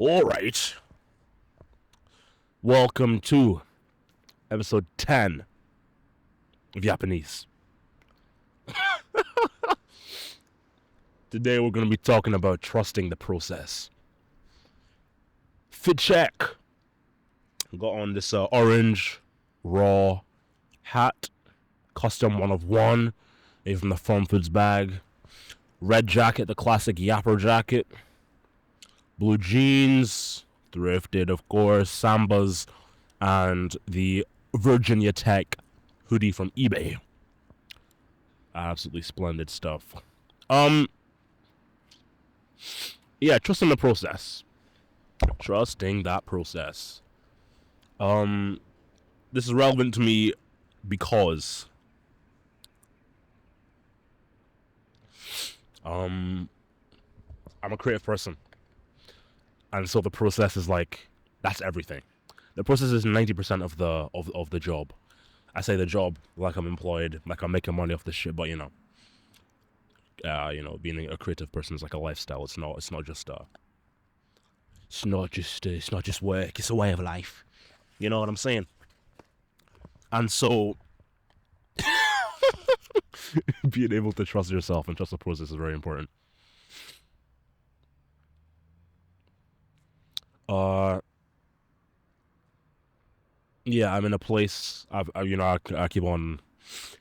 Alright. Welcome to episode 10 of Japanese. Today we're going to be talking about trusting the process. Fit check. Got on this orange raw hat. Custom 1 of 1. Made from the Farm Foods bag. Red jacket, the classic Yapper jacket. Blue jeans, thrifted of course, Sambas, and the Virginia Tech hoodie from eBay. Absolutely splendid stuff. Yeah, trusting the process. Trusting that process. This is relevant to me because I'm a creative person. And so the process is like, that's everything. The process is 90% of the job. I say the job like I'm employed, like I'm making money off this shit, but being a creative person is like a lifestyle. It's not just work. It's a way of life. You know what I'm saying? And so being able to trust yourself and trust the process is very important. Yeah, I'm in a place. I keep on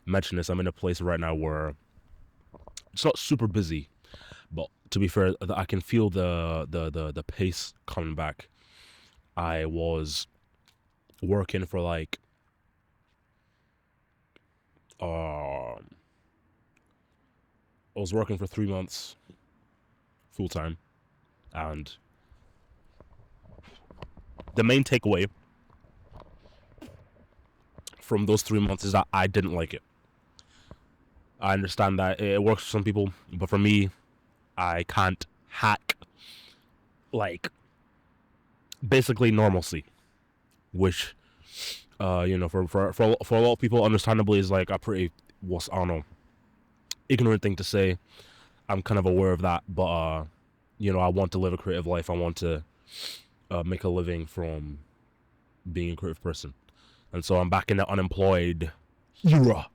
mentioning this. I'm in a place right now where it's not super busy, but to be fair, I can feel the pace coming back. I was working for like I was working for 3 months full time, and the main takeaway from those 3 months is that I didn't like it. I understand that it works for some people, but for me, I can't hack like basically normalcy, which for a lot of people, understandably, is like a pretty ignorant thing to say. I'm kind of aware of that, but I want to live a creative life. I want to make a living from being a creative person. And so I'm back in the unemployed era.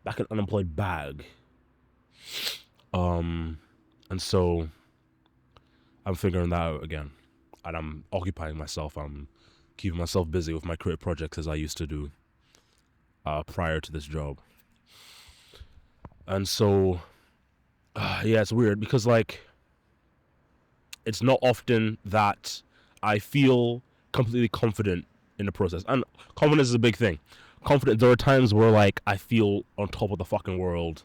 Back in unemployed bag. And so I'm figuring that out again. And I'm occupying myself. I'm keeping myself busy with my creative projects as I used to do prior to this job. And so it's weird because like it's not often that I feel completely confident in the process, and confidence is a big thing. There are times where like I feel on top of the fucking world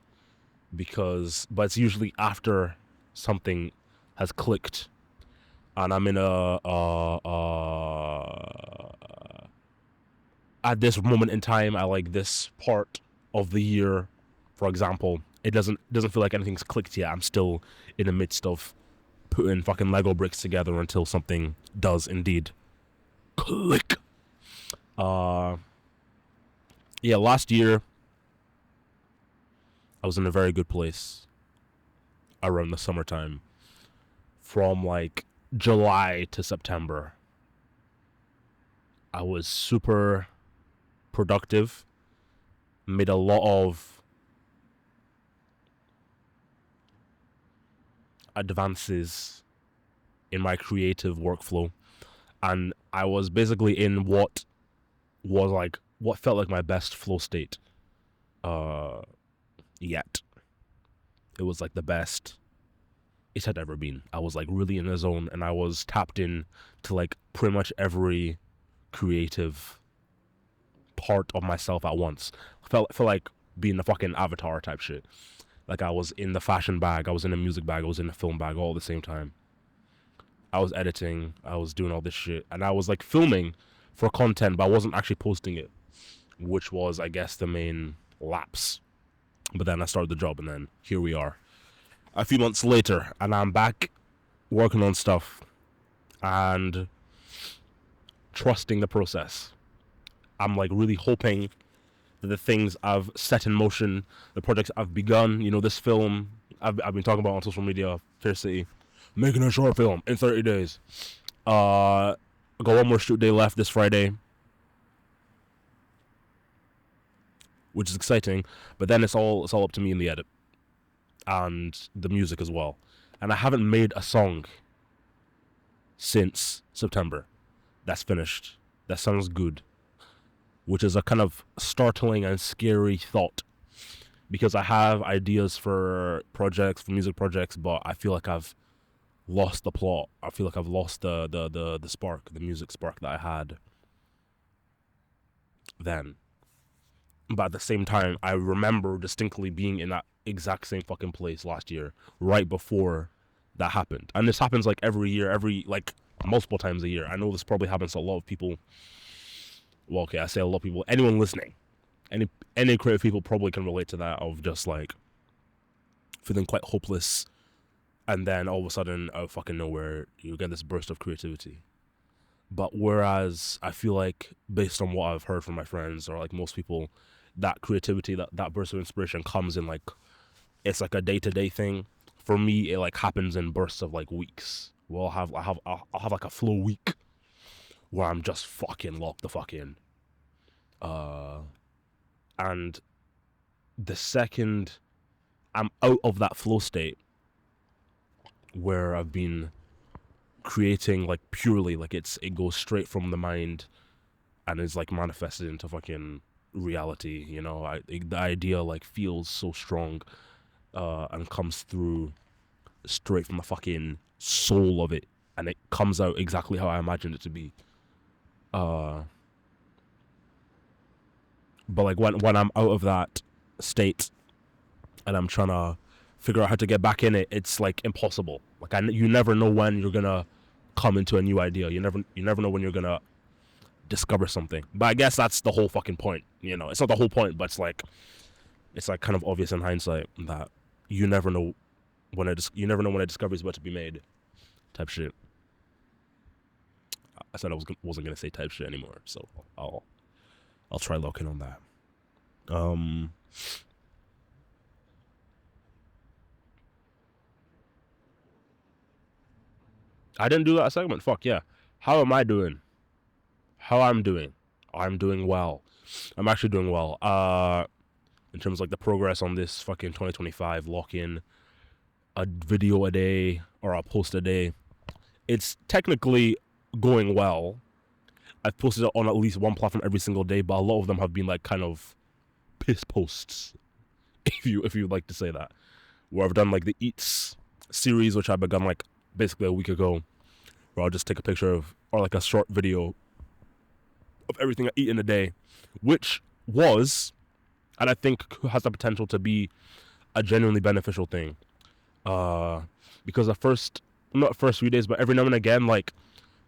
but it's usually after something has clicked, and I'm in at this moment in time, I like this part of the year, for example, it doesn't feel like anything's clicked yet. I'm still in the midst of putting fucking Lego bricks together until something does indeed click. Last year I was in a very good place around the summertime. From like July to September, I was super productive, made a lot of advances in my creative workflow, and I was basically in what felt like my best flow state yet. It was like the best it had ever been. I was like really in the zone, and I was tapped in to like pretty much every creative part of myself at once. I felt like being the fucking Avatar type shit. Like I was in the fashion bag, I was in the music bag, I was in the film bag all at the same time. I was editing, I was doing all this shit, and I was like filming for content, but I wasn't actually posting it, which was, I guess, the main lapse. But then I started the job, and then here we are a few months later, and I'm back working on stuff and trusting the process. I'm like really hoping that the things I've set in motion, the projects I've begun, this film I've been talking about on social media, Fair City, making a short film in 30 days. I got one more shoot day left this Friday, which is exciting. But then it's all up to me in the edit and the music as well. And I haven't made a song since September. That's finished. That sounds good, which is a kind of startling and scary thought, because I have ideas for music projects, but I feel like I've lost the plot. I feel like I've lost the spark, the music spark that I had then. But at the same time, I remember distinctly being in that exact same fucking place last year, right before that happened. And this happens like every year, like multiple times a year. I know this probably happens to a lot of people. Well, okay, I say a lot of people. Anyone listening, any creative people probably can relate to that, of just like feeling quite hopeless, and then all of a sudden, out of fucking nowhere, you get this burst of creativity. But whereas I feel like, based on what I've heard from my friends, or like most people, that creativity, that burst of inspiration comes in like, it's like a day-to-day thing. For me, it like happens in bursts of like weeks. Well, I'll have like a flow week where I'm just fucking locked the fuck in. And the second I'm out of that flow state, where I've been creating like purely, like it goes straight from the mind and is like manifested into fucking reality, you know, the idea like feels so strong, and comes through straight from the fucking soul of it, and it comes out exactly how I imagined it to be. But like when I'm out of that state and I'm trying to figure out how to get back in it, it's like impossible. Like you never know when you're gonna come into a new idea. You never know when you're gonna discover something. But I guess that's the whole fucking point. You know, it's not the whole point, but it's like kind of obvious in hindsight that you never know when a discovery is about to be made. Type shit. I said I wasn't gonna say type shit anymore, so I'll try locking on that. I didn't do that segment. Fuck yeah. How am I doing? How I'm doing? I'm doing well. I'm actually doing well. In terms of like the progress on this fucking 2025 lock-in, a video a day or a post a day, it's technically going well. I've posted it on at least one platform every single day, but a lot of them have been like kind of piss posts, if you'd like to say that. Where I've done like the Eats series, which I begun like basically a week ago, where I'll just take a picture of, or like a short video of everything I eat in a day, which was, and I think has the potential to be, a genuinely beneficial thing. Because not first few days, but every now and again, like,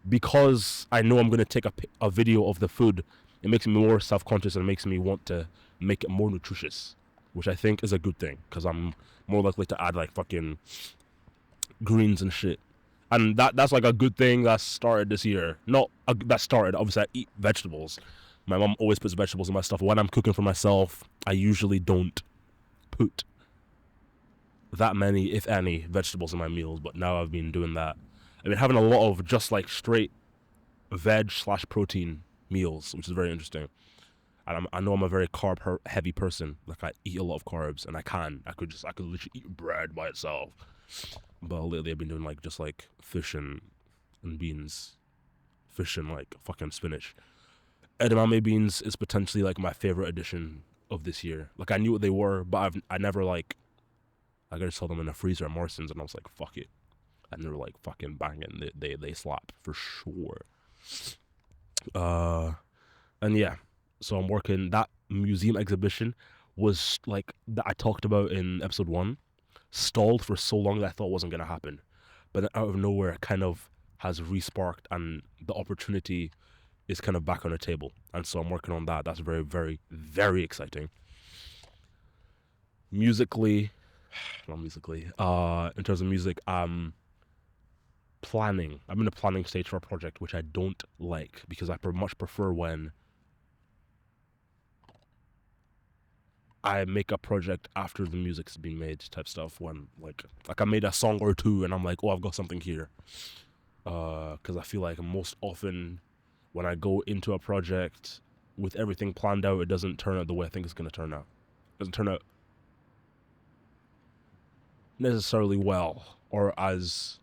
because I know I'm going to take a video of the food, it makes me more self-conscious and makes me want to make it more nutritious, which I think is a good thing, because I'm more likely to add like fucking greens and shit. And that's like a good thing that started this year. Obviously I eat vegetables. My mom always puts vegetables in my stuff. When I'm cooking for myself, I usually don't put that many, if any, vegetables in my meals, but now I've been doing that. I've been having a lot of just like straight veg/protein meals, which is very interesting. And I know I'm a very carb heavy person. Like I eat a lot of carbs, and I could literally eat bread by itself. But lately I've been doing like just like fish and beans, fish and like fucking spinach. Edamame beans is potentially like my favorite addition of this year. Like I knew what they were, but I never like, I just saw them in a freezer at Morrison's, and I was like, fuck it. And they were like fucking banging. They slap for sure. And yeah, so I'm working. That museum exhibition was like that I talked about in episode 1, stalled for so long that I thought wasn't gonna happen, but then out of nowhere it kind of has resparked, and the opportunity is kind of back on the table, and so I'm working on that. That's very, very, very exciting. In terms of music, I'm in a planning stage for a project, which I don't like, because I much prefer when I make a project after the music's been made, type stuff. When like I made a song or two and I'm like, oh, I've got something here. because I feel like most often when I go into a project with everything planned out, it doesn't turn out the way I think it's going to turn out. It doesn't turn out necessarily well or as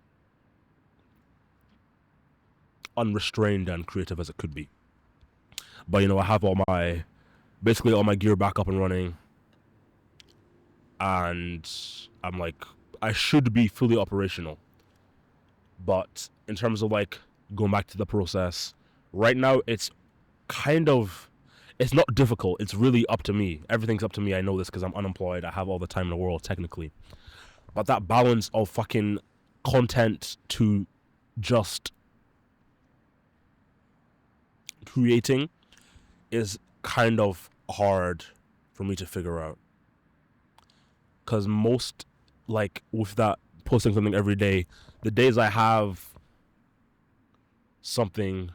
unrestrained and creative as it could be. But you know, I have basically all my gear back up and running, and I'm like, I should be fully operational. But in terms of like going back to the process, right now it's it's not difficult. It's really up to me. Everything's up to me. I know this because I'm unemployed. I have all the time in the world technically. But that balance of fucking content to just creating is kind of hard for me to figure out. Because most, like, with that posting something every day, the days I have something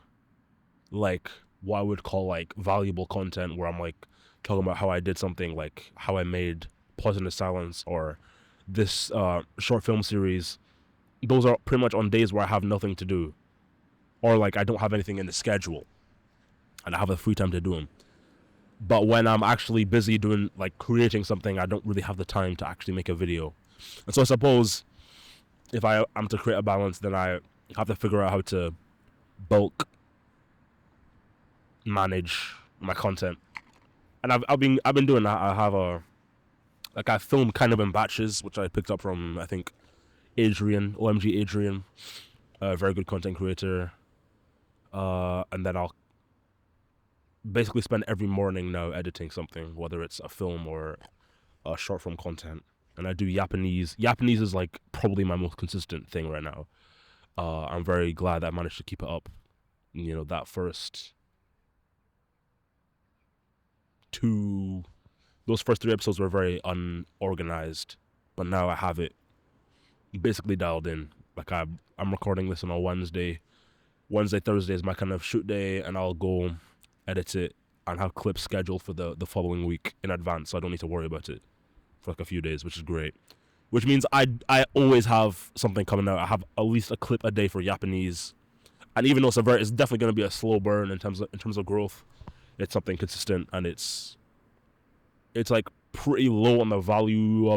like what I would call like valuable content where I'm like talking about how I did something, like how I made Poisonous Silence or this short film series, those are pretty much on days where I have nothing to do, or like I don't have anything in the schedule and I have the free time to do them. But when I'm actually busy doing, like, creating something, I don't really have the time to actually make a video. And so I suppose if I'm to create a balance, then I have to figure out how to bulk manage my content. And I've been doing that. I have I film kind of in batches, which I picked up from, I think, Adrian, OMG Adrian, a very good content creator. And then I'll basically spend every morning now editing something, whether it's a film or a short form content. And I do Japanese. Japanese is like probably my most consistent thing right now. I'm very glad that I managed to keep it up. You know, that those first 3 episodes were very unorganized, but now I have it basically dialed in. Like I'm recording this on a Wednesday. Thursday is my kind of shoot day, and I'll go edit it and have clips scheduled for the following week in advance, so I don't need to worry about it for like a few days, which is great. Which means I always have something coming out. I have at least a clip a day for Japanese, and even though it's definitely going to be a slow burn in terms of growth, it's something consistent, and it's like pretty low on the value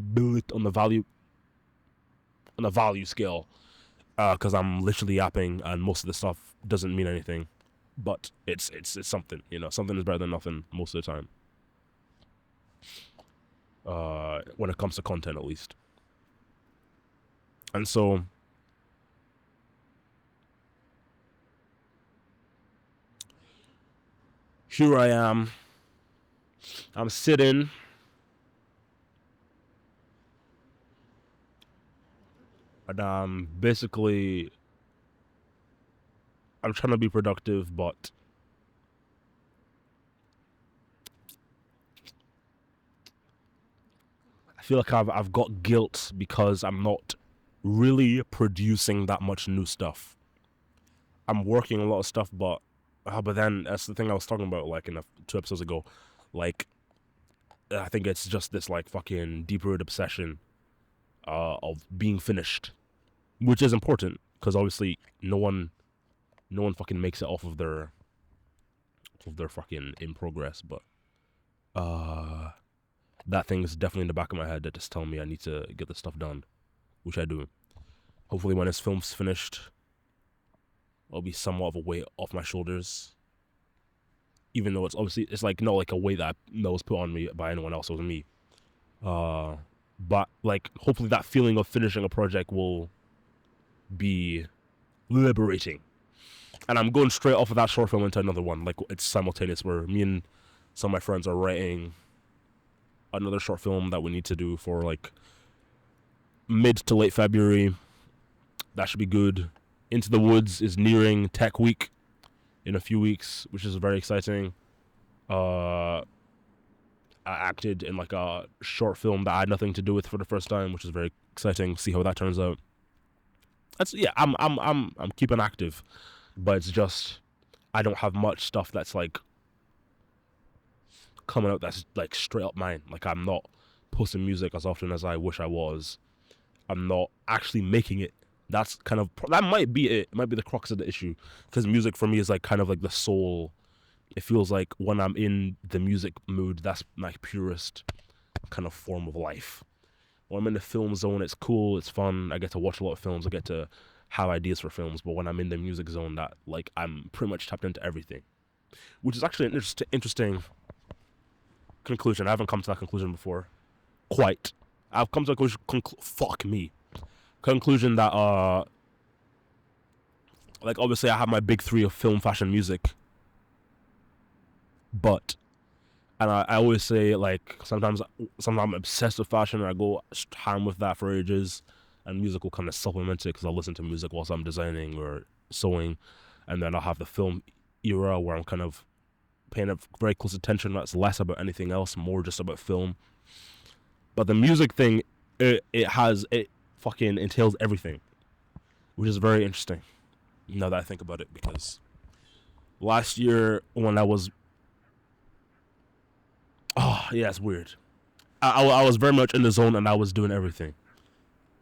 scale, because I'm literally yapping and most of the stuff doesn't mean anything, but it's something, you know. Something is better than nothing most of the time, when it comes to content, at least. And so here I am. I'm sitting and basically I'm trying to be productive, but I feel like I've got guilt because I'm not really producing that much new stuff. I'm working a lot of stuff, but then that's the thing I was talking about, like, in 2 episodes ago. Like, I think it's just this like fucking deep-rooted obsession of being finished, which is important because obviously no one fucking makes it off of their fucking in progress. But that thing's definitely in the back of my head that just telling me I need to get this stuff done, which I do. Hopefully when this film's finished, it'll be somewhat of a weight off my shoulders. Even though it's like not like a weight that was put on me by anyone else, it was me. But like hopefully that feeling of finishing a project will be liberating. And I'm going straight off of that short film into another one. Like, it's simultaneous, where me and some of my friends are writing another short film that we need to do for like mid to late February. That should be good. Into the Woods is nearing Tech Week in a few weeks, which is very exciting. I acted in like a short film that I had nothing to do with for the first time, which is very exciting. See how that turns out. I'm keeping active, but it's just I don't have much stuff that's like coming out that's like straight up mine. Like, I'm not posting music as often as I wish I was. I'm not actually making it That's kind of, that might be it. It might be the crux of the issue, because music for me is like kind of like the soul. It feels like when I'm in the music mood, that's my purest kind of form of life. When I'm in the film zone, it's cool, it's fun. I get to watch a lot of films. I get to have ideas for films. But when I'm in the music zone, that like I'm pretty much tapped into everything, which is actually an interesting conclusion. I haven't come to that conclusion before. Quite. I've come to a conclusion that like obviously I have my big three of film, fashion, music, but and I always say like sometimes I'm obsessed with fashion and I go ham with that for ages, and music will kind of supplement it because I'll listen to music whilst I'm designing or sewing, and then I'll have the film era where I'm kind of paying very close attention. That's less about anything else, more just about film. But the music thing, it fucking entails everything, which is very interesting now that I think about it, because last year when I was, oh yeah, it's weird. I was very much in the zone and I was doing everything,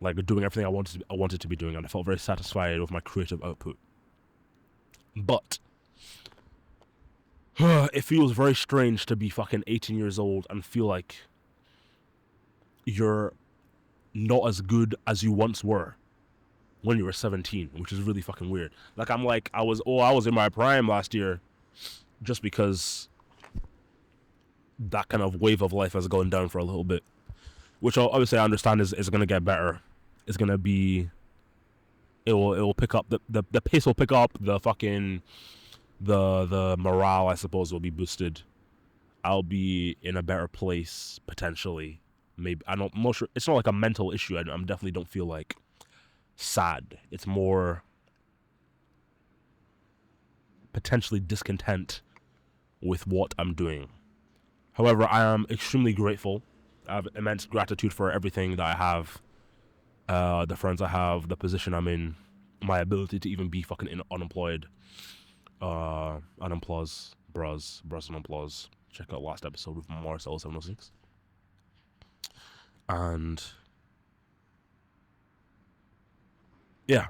like doing everything I wanted to be doing, and I felt very satisfied with my creative output. But it feels very strange to be fucking 18 years old and feel like you're not as good as you once were when you were 17, which is really fucking weird. Like I'm like I was in my prime last year, just because that kind of wave of life has gone down for a little bit, which obviously I understand is going to get better. It's going to be, it will pick up, the pace will pick up, the fucking the morale I suppose will be boosted. I'll be in a better place potentially. Maybe I'm not sure. It's not like a mental issue. I definitely don't feel like sad. It's more potentially discontent with what I'm doing. However, I am extremely grateful. I have immense gratitude for everything that I have, the friends I have, the position I'm in, my ability to even be fucking unemployed. Unemployed, bros unemployed. Check out last episode with Marcel 706. And yeah,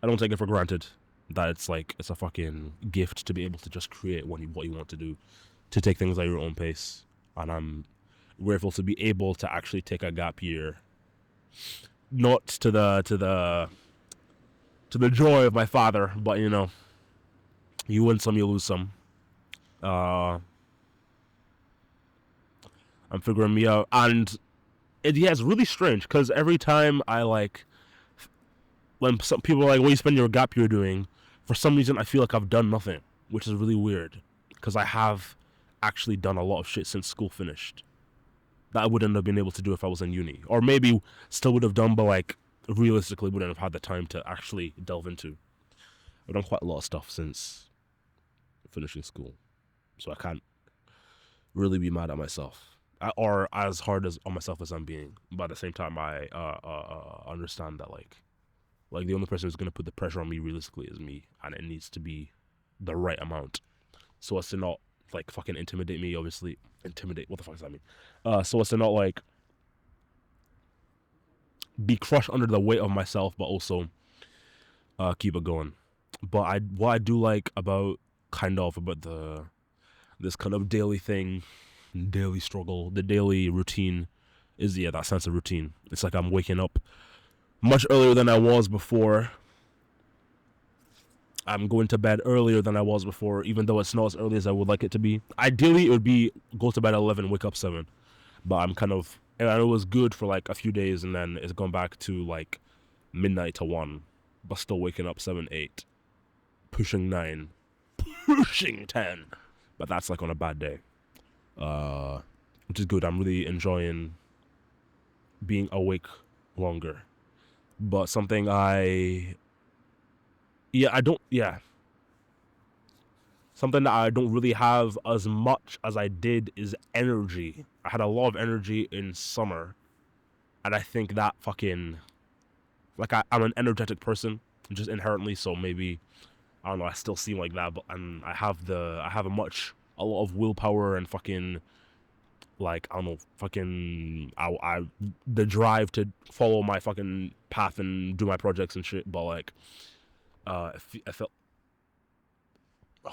I don't take it for granted that it's a fucking gift to be able to just create what you want to do, to take things at your own pace. And I'm grateful to be able to actually take a gap year, not to the joy of my father, but you know, you win some, you lose some. I'm figuring me out, and it's really strange because every time I when some people are like, what do you spend your gap year doing? For some reason, I feel like I've done nothing, which is really weird, because I have actually done a lot of shit since school finished that I wouldn't have been able to do if I was in uni, or maybe still would have done, but like realistically wouldn't have had the time to actually delve into. I've done quite a lot of stuff since finishing school, so I can't really be mad at myself, or as hard as on myself as I'm being. But at the same time, I understand that like the only person who's gonna put the pressure on me realistically is me, and it needs to be the right amount, so as to not like fucking intimidate me. Obviously, intimidate. What the fuck does that mean? So as to not like be crushed under the weight of myself, but also keep it going. But what I do like about this kind of daily thing, daily struggle, the daily routine is that sense of routine. It's like I'm waking up much earlier than I was before. I'm going to bed earlier than I was before, even though it's not as early as I would like it to be. Ideally, it would be go to bed at 11, wake up 7. But I'm kind of, and it was good for like a few days, and then it's gone back to like midnight to 1, but still waking up 7, 8, pushing 9, pushing 10. But that's like on a bad day, which is good. I'm really enjoying being awake longer. But something something that I don't really have as much as I did is energy. I had a lot of energy in summer, and I think that fucking, like, I'm an energetic person just inherently, so maybe, I don't know, I still seem like that, but I have a lot of willpower and fucking like, I don't know, fucking, the drive to follow my fucking path and do my projects and shit. But like, I felt,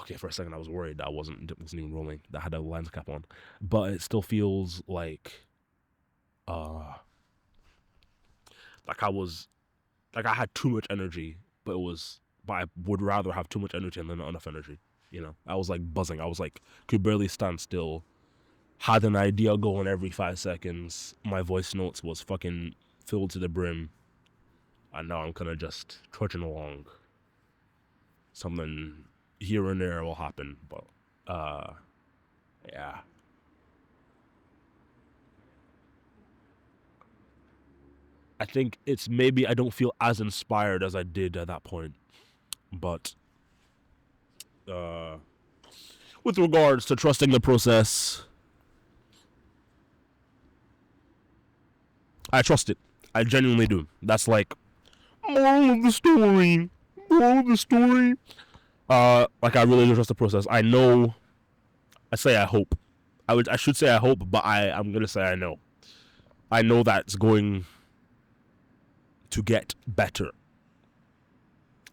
okay, for a second I was worried that I wasn't even rolling, that I had a lens cap on, but it still feels like I had too much energy, but I would rather have too much energy than not enough energy. You know, I was like buzzing. I was like, could barely stand still. Had an idea going every 5 seconds. My voice notes was fucking filled to the brim. And now I'm kind of just trudging along. Something here and there will happen, but yeah. I think it's maybe I don't feel as inspired as I did at that point, but with regards to trusting the process, I trust it. I genuinely do. That's like moral of the story. Moral of the story. Like I really do trust the process. I know. I say I hope. I should say I hope, but I'm gonna say I know. I know that it's going to get better.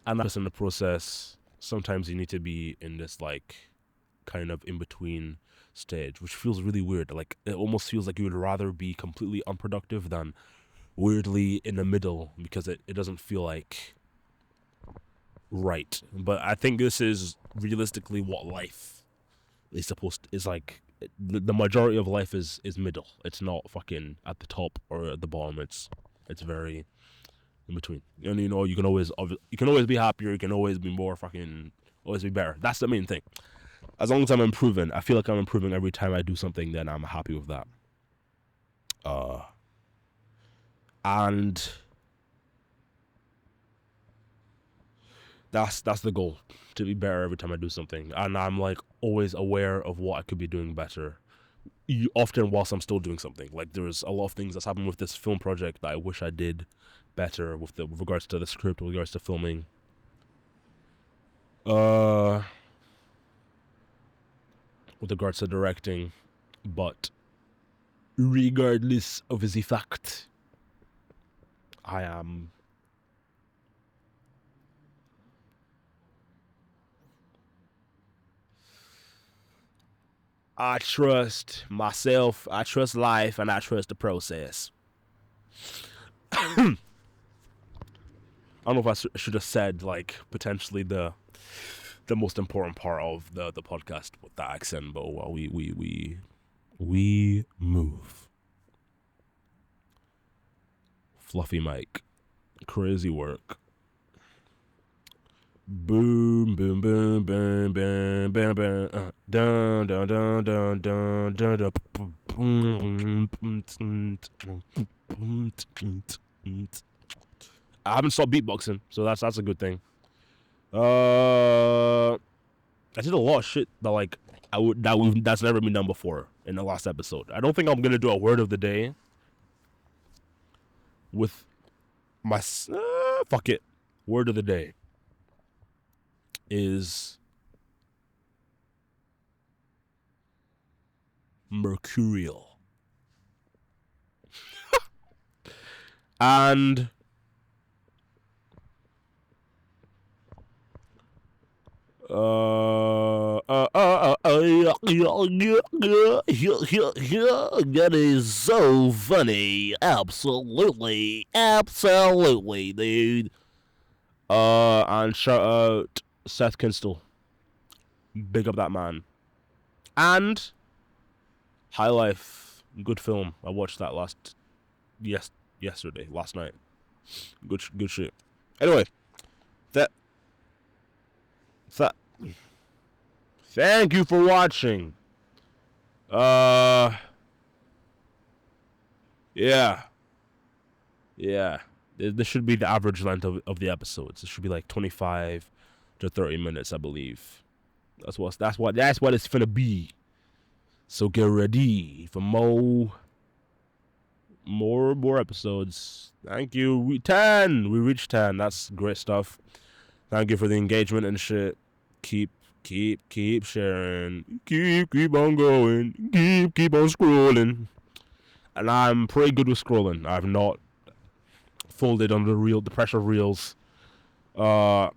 And that's in the process. Sometimes you need to be in this like kind of in between stage, which feels really weird. Like it almost feels like you would rather be completely unproductive than weirdly in the middle, because it doesn't feel like right. But I think this is realistically what life is supposed to, is like. The majority of life is middle. It's not fucking at the top or at the bottom. It's very in between. And you know, you can always be happier. You can always be more fucking, always be better. That's the main thing. As long as I'm improving, I feel like I'm improving every time I do something. Then I'm happy with that. And that's the goal, to be better every time I do something. And I'm like always aware of what I could be doing better. Often whilst I'm still doing something. Like there's a lot of things that's happened with this film project that I wish I did better with regards to the script, with regards to filming. With regards to directing, but regardless of the fact, I trust myself, I trust life, and I trust the process. I don't know if I should have said like potentially the most important part of the podcast with the accent, but well, we move. Fluffy mic, crazy work. Boom, boom, boom, boom, boom, boom, boom. Dun, dun, dun, dun, dun, dun, dun. I haven't stopped beatboxing, so that's a good thing. I did a lot of shit that like that's never been done before in the last episode. I don't think I'm gonna do a word of the day with my fuck it. Word of the day is mercurial. And that is so funny. Absolutely, dude. And shout out Seth Kinstall. Big up that man. And High Life, good film. I watched that last night. Good shit. Anyway, thank you for watching. Yeah. This should be the average length of the episodes. It should be like 25 to 30 minutes, I believe. That's what it's gonna be. So get ready for more episodes. Thank you. We reached 10. That's great stuff. Thank you for the engagement and shit. Keep keep sharing, keep on going, keep on scrolling. And I'm pretty good with scrolling. I've not folded under the pressure of reels. Yep.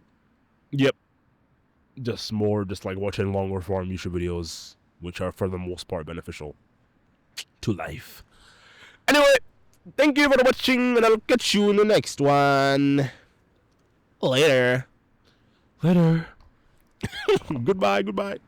Just like watching longer form YouTube videos, which are for the most part beneficial to life. Anyway, thank you for watching, and I'll catch you in the next one. Later. Goodbye.